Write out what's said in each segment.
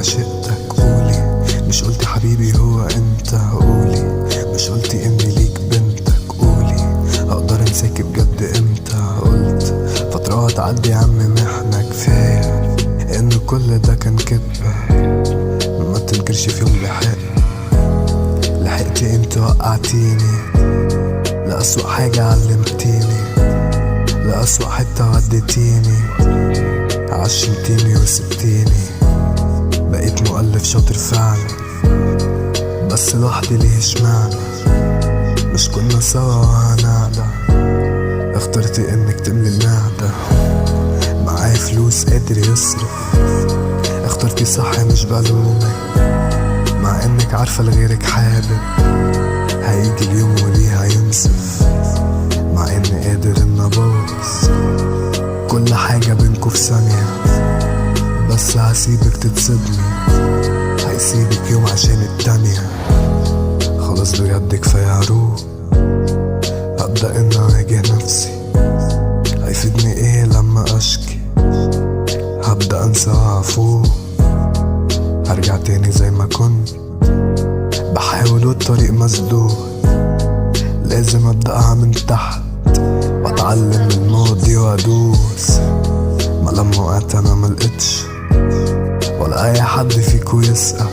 عشقتك قولي، مش قلتي حبيبي هو انت قولي، مش قلتي اني ليك بنتك قولي، هقدر انساكي بجد امتى؟ قلت فترة هتعدي يا عم محنة كفاية ان كل ده كان كدبة، ما تنكرش في يوم لحقتي انت وقعتيني لأسوأ حاجة علمتيني، لأسوأ حتة وديتيني، عشمتيني وسبتيني، بقيت مؤلف شاطر فعلا بس لوحدي ليه اشمعنى؟ مش كنا سوا وهنعدى، اخترتي انك تملي المعدة، معايا فلوس قادر يصرف، اخترتي صح مش بلومك، مع انك عارفة لغيرك حابب هيجي اليوم وليه هينصف، مع اني قادر ان ابوظ كل حاجة بينكو في ثانية، بس هسيبك تتصدمي، هيسيبك يوم عشان التانية، خلاص بجد كفاية هروح، هبدأ ان اواجه نفسي، هيفيدني ايه لما اشكي، هبدأ انسى وافوق، هرجع تاني زي ما كنت بحاول والطريق مسدود، لازم ابدأها من تحت واتعلم من الماضي وادوس، ما لما وقعت انا ملقتش ولا اي حد فيكو يسأل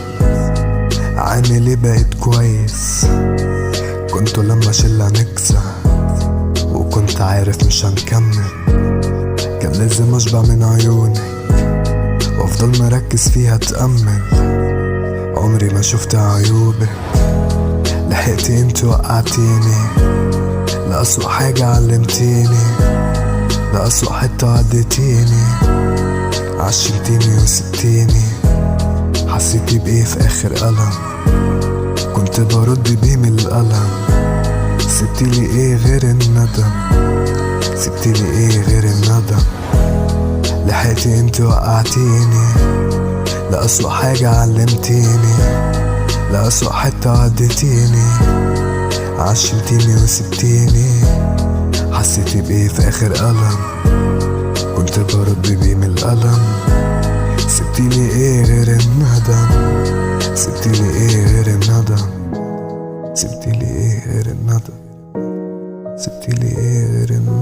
عني ليه بقيت كويس، كنتوا لما شلة نكسة وكنت عارف مش هنكمل، كان لازم اشبع من عيونك وافضل مركز فيها اتأمل، عمري ما شفت عيوبك، لحقتي انت وقعتيني لأسوأ حاجة علمتيني، لأسوأ حتة عديتيني، عشمتيني وسبتيني، حسيتي بإيه في آخر ألم؟ كنت برد بيه من الألم، سبتيلي إيه غير الندم؟ سبتيلي إيه غير الندم؟ لحقتي انت وقعتيني لأسوأ حاجة علمتيني، لأسوأ حتة عديتيني، عشمتيني وسبتيني، حسيتي بإيه في آخر ألم؟ كنت برد بيه من الألم، سبتيلي إيه غير الندم؟ سبتيلي إيه غير الندم؟ سبتيلي إيه غير الندم؟ سبتيلي إيه غير الندم؟